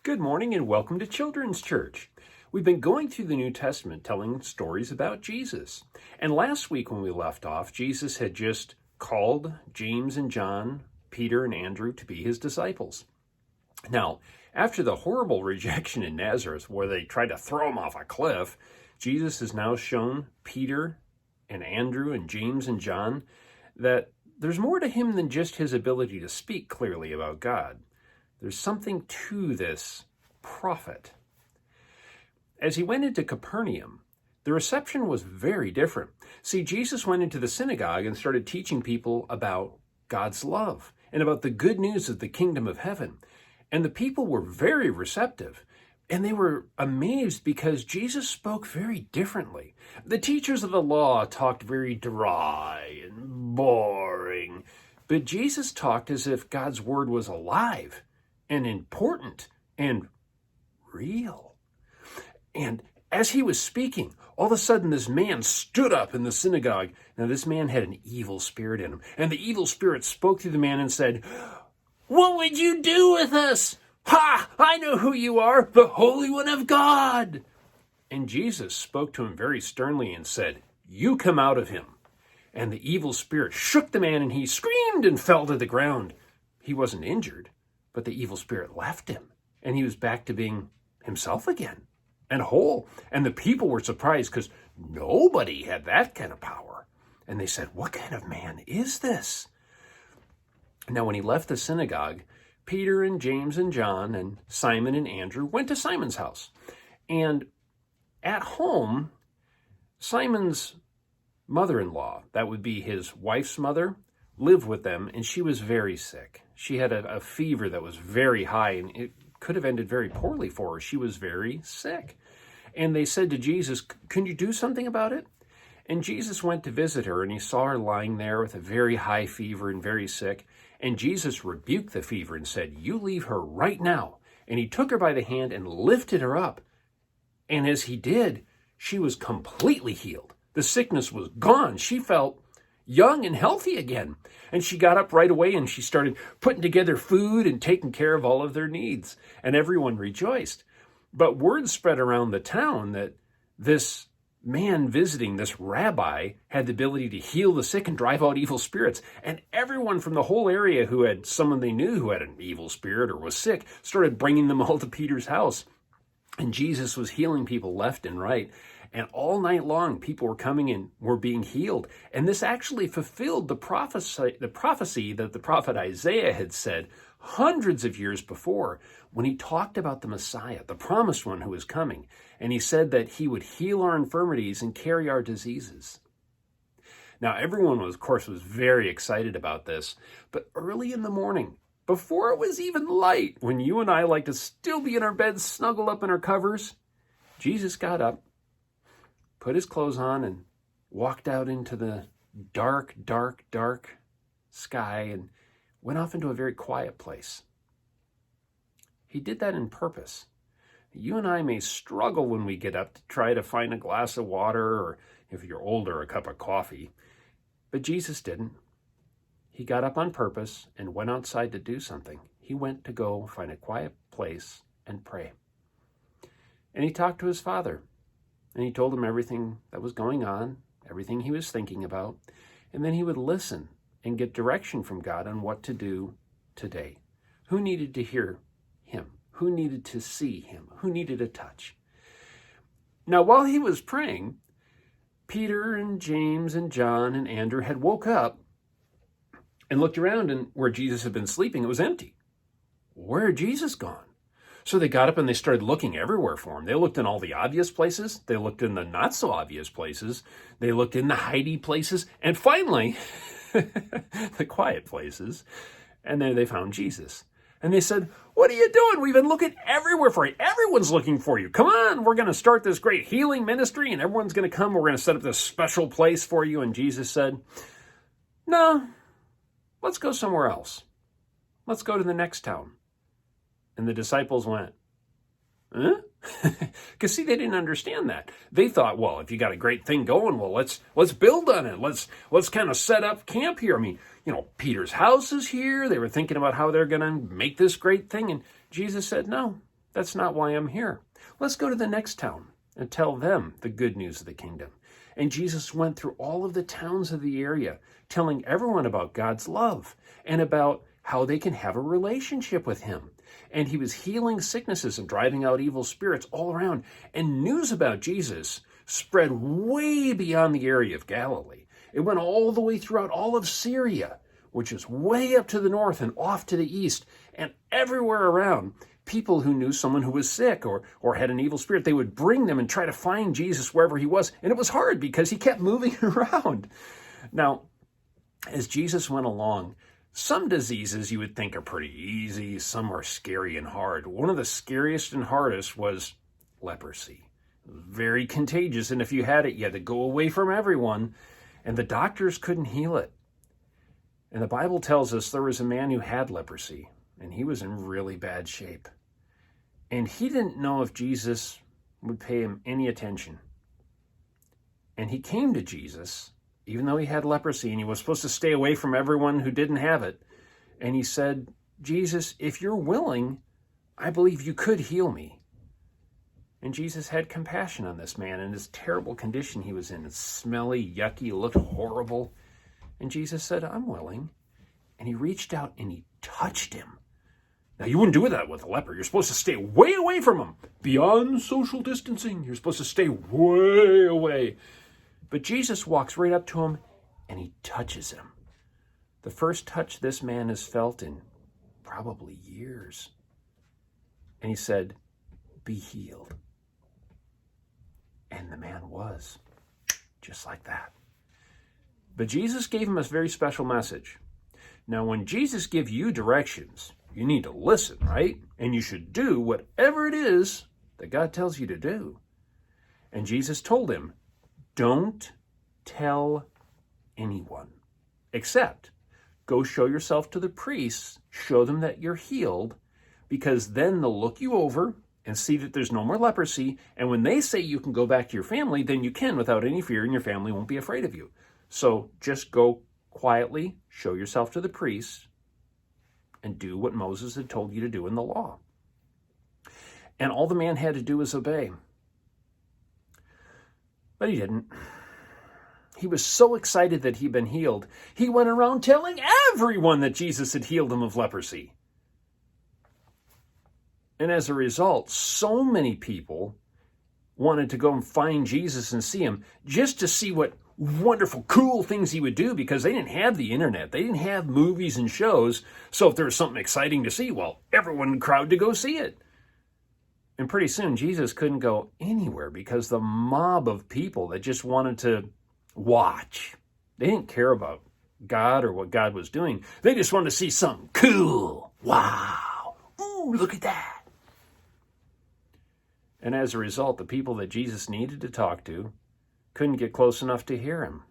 Good morning and welcome to Children's Church. We've been going through the New Testament telling stories about Jesus. And last week when we left off, Jesus had just called James and John, Peter and Andrew to be his disciples. Now, after the horrible rejection in Nazareth where they tried to throw him off a cliff, Jesus has now shown Peter and Andrew and James and John that there's more to him than just his ability to speak clearly about God. There's something to this prophet. As he went into Capernaum, the reception was very different. See, Jesus went into the synagogue and started teaching people about God's love and about the good news of the kingdom of heaven. And the people were very receptive. And they were amazed because Jesus spoke very differently. The teachers of the law talked very dry and boring. But Jesus talked as if God's word was alive and important and real. And as he was speaking, all of a sudden this man stood up in the synagogue. Now this man had an evil spirit in him. And the evil spirit spoke to the man and said, "What would you do with us? Ha! I know who you are, the Holy One of God." And Jesus spoke to him very sternly and said, "You come out of him." And the evil spirit shook the man and he screamed and fell to the ground. He wasn't injured, but the evil spirit left him, and he was back to being himself again and whole. And the people were surprised because nobody had that kind of power. And they said, "What kind of man is this?" Now, when he left the synagogue, Peter and James and John and Simon and Andrew went to Simon's house. And at home, Simon's mother-in-law, that would be his wife's mother, lived with them, and she was very sick. She had a fever that was very high, and it could have ended very poorly for her. She was very sick. And they said to Jesus, "Can you do something about it?" And Jesus went to visit her, and he saw her lying there with a very high fever and very sick. And Jesus rebuked the fever and said, "You leave her right now." And he took her by the hand and lifted her up. And as he did, she was completely healed. The sickness was gone. She felt young and healthy again. And she got up right away and she started putting together food and taking care of all of their needs. And everyone rejoiced. But word spread around the town that this man visiting, this rabbi, had the ability to heal the sick and drive out evil spirits. And everyone from the whole area who had someone they knew who had an evil spirit or was sick started bringing them all to Peter's house. And Jesus was healing people left and right. And all night long, people were coming and were being healed. And this actually fulfilled the prophecy that the prophet Isaiah had said hundreds of years before when he talked about the Messiah, the promised one who was coming. And he said that he would heal our infirmities and carry our diseases. Now, everyone was very excited about this. But early in the morning, before it was even light, when you and I like to still be in our beds, snuggled up in our covers, Jesus got up, put his clothes on, and walked out into the dark, dark, dark sky and went off into a very quiet place. He did that on purpose. You and I may struggle when we get up to try to find a glass of water, or if you're older, a cup of coffee. But Jesus didn't. He got up on purpose and went outside to do something. He went to go find a quiet place and pray. And he talked to his Father. And he told him everything that was going on, everything he was thinking about. And then he would listen and get direction from God on what to do today. Who needed to hear him? Who needed to see him? Who needed a touch? Now, while he was praying, Peter and James and John and Andrew had woke up and looked around, and where Jesus had been sleeping, it was empty. Where had Jesus gone? So they got up and they started looking everywhere for him. They looked in all the obvious places. They looked in the not so obvious places. They looked in the hidey places. And finally, the quiet places. And there they found Jesus. And they said, "What are you doing? We've been looking everywhere for you. Everyone's looking for you. Come on, we're going to start this great healing ministry and everyone's going to come. We're going to set up this special place for you." And Jesus said, "No, let's go somewhere else. Let's go to the next town." And the disciples went, "Huh?" Because see, they didn't understand that. They thought, well, if you got a great thing going, well, let's build on it. Let's kind of set up camp here. I mean, Peter's house is here. They were thinking about how they're going to make this great thing. And Jesus said, no, That's not why I'm here. Let's go to the next town and tell them the good news of the kingdom. And Jesus went through all of the towns of the area, telling everyone about God's love and about how they can have a relationship with him. And he was healing sicknesses and driving out evil spirits all around. And news about Jesus spread way beyond the area of Galilee. It went all the way throughout all of Syria, which is way up to the north and off to the east, and everywhere around. People who knew someone who was sick or had an evil spirit, they would bring them and try to find Jesus wherever he was. And it was hard because he kept moving around. Now, as Jesus went along, some diseases you would think are pretty easy. Some are scary and hard. One of the scariest and hardest was leprosy. Very contagious. And if you had it, you had to go away from everyone. And the doctors couldn't heal it. And the Bible tells us there was a man who had leprosy. And he was in really bad shape. And he didn't know if Jesus would pay him any attention. And he came to Jesus, even though he had leprosy, and he was supposed to stay away from everyone who didn't have it. And he said, Jesus, if you're willing, I believe you could heal me. And Jesus had compassion on this man in this terrible condition he was in. It's smelly, yucky, looked horrible. And Jesus said, I'm willing. And he reached out and he touched him. Now, you wouldn't do that with a leper. You're supposed to stay way away from him. Beyond social distancing, you're supposed to stay way away. But Jesus walks right up to him and he touches him. The first touch this man has felt in probably years. And he said, be healed. And the man was, just like that. But Jesus gave him a very special message. Now, when Jesus gives you directions, you need to listen, right? And you should do whatever it is that God tells you to do. And Jesus told him, don't tell anyone, except go show yourself to the priests, show them that you're healed, because then they'll look you over and see that there's no more leprosy. And when they say you can go back to your family, then you can without any fear, and your family won't be afraid of you. So just go quietly, show yourself to the priests, and do what Moses had told you to do in the law. And all the man had to do was obey. But he didn't. He was so excited that he'd been healed, he went around telling everyone that Jesus had healed him of leprosy. And as a result, so many people wanted to go and find Jesus and see him just to see what wonderful, cool things he would do, because they didn't have the internet. They didn't have movies and shows. So if there was something exciting to see, well, everyone would crowd to go see it. And pretty soon, Jesus couldn't go anywhere because the mob of people that just wanted to watch, they didn't care about God or what God was doing. They just wanted to see something cool. Wow. Ooh, look at that. And as a result, the people that Jesus needed to talk to couldn't get close enough to hear him.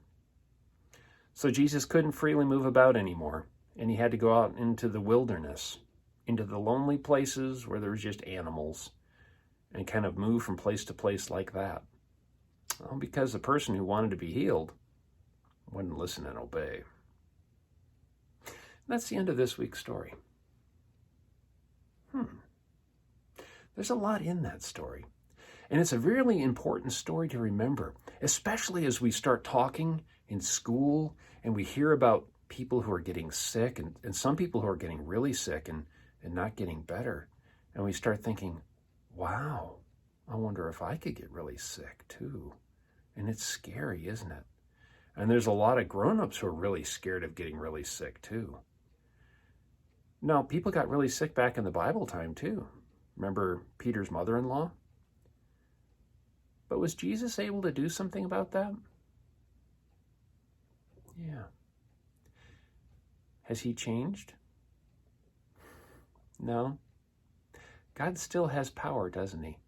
So Jesus couldn't freely move about anymore, and he had to go out into the wilderness, into the lonely places where there was just animals, and kind of move from place to place like that. Well, because the person who wanted to be healed wouldn't listen and obey. That's the end of this week's story. There's a lot in that story. And it's a really important story to remember, especially as we start talking in school and we hear about people who are getting sick and some people who are getting really sick and not getting better. And we start thinking, wow, I wonder if I could get really sick too. And it's scary, isn't it? And there's a lot of grown-ups who are really scared of getting really sick too. Now, people got really sick back in the Bible time too. Remember Peter's mother-in-law? But was Jesus able to do something about that? Yeah. Has he changed? No. God still has power, doesn't he?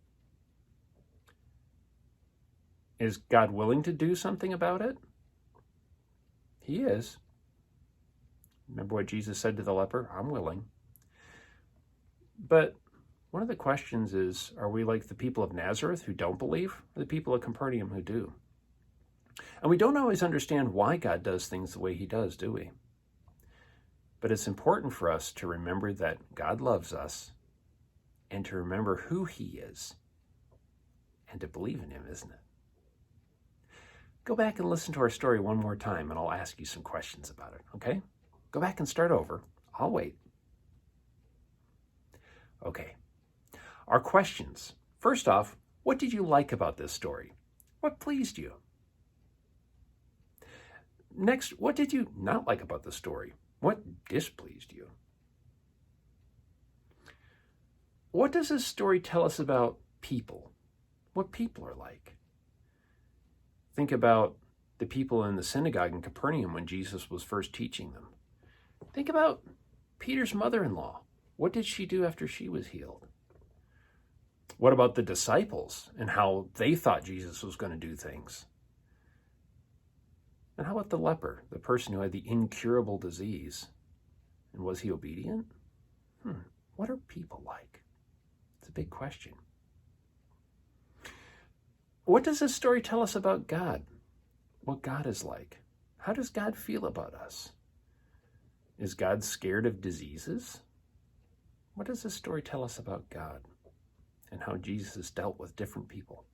Is God willing to do something about it? He is. Remember what Jesus said to the leper? I'm willing. But one of the questions is, are we like the people of Nazareth who don't believe, or the people of Capernaum who do? And we don't always understand why God does things the way he does, do we? But it's important for us to remember that God loves us, and to remember who he is and to believe in him, isn't it? Go back and listen to our story one more time, and I'll ask you some questions about it, okay? Go back and start over. I'll wait. Okay. Our questions. First off, what did you like about this story? What pleased you? Next, what did you not like about the story? What displeased you? What does this story tell us about people? What people are like? Think about the people in the synagogue in Capernaum when Jesus was first teaching them. Think about Peter's mother-in-law. What did she do after she was healed? What about the disciples and how they thought Jesus was going to do things? And how about the leper, the person who had the incurable disease? And was he obedient? What are people like? It's a big question. What does this story tell us about God? What God is like? How does God feel about us? Is God scared of diseases? What does this story tell us about God and how Jesus dealt with different people?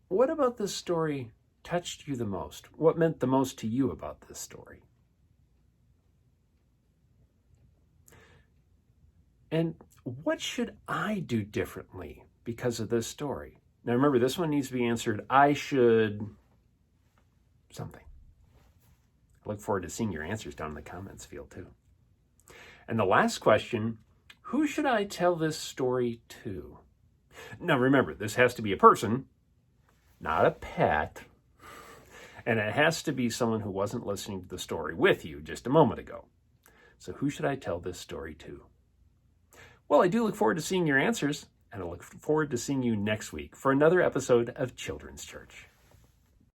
What about this story touched you the most? What meant the most to you about this story? And what should I do differently because of this story? Now remember, this one needs to be answered, I should something. I look forward to seeing your answers down in the comments field too. And the last question, who should I tell this story to? Now remember, this has to be a person, not a pet. And it has to be someone who wasn't listening to the story with you just a moment ago. So who should I tell this story to? Well, I do look forward to seeing your answers, and I look forward to seeing you next week for another episode of Children's Church.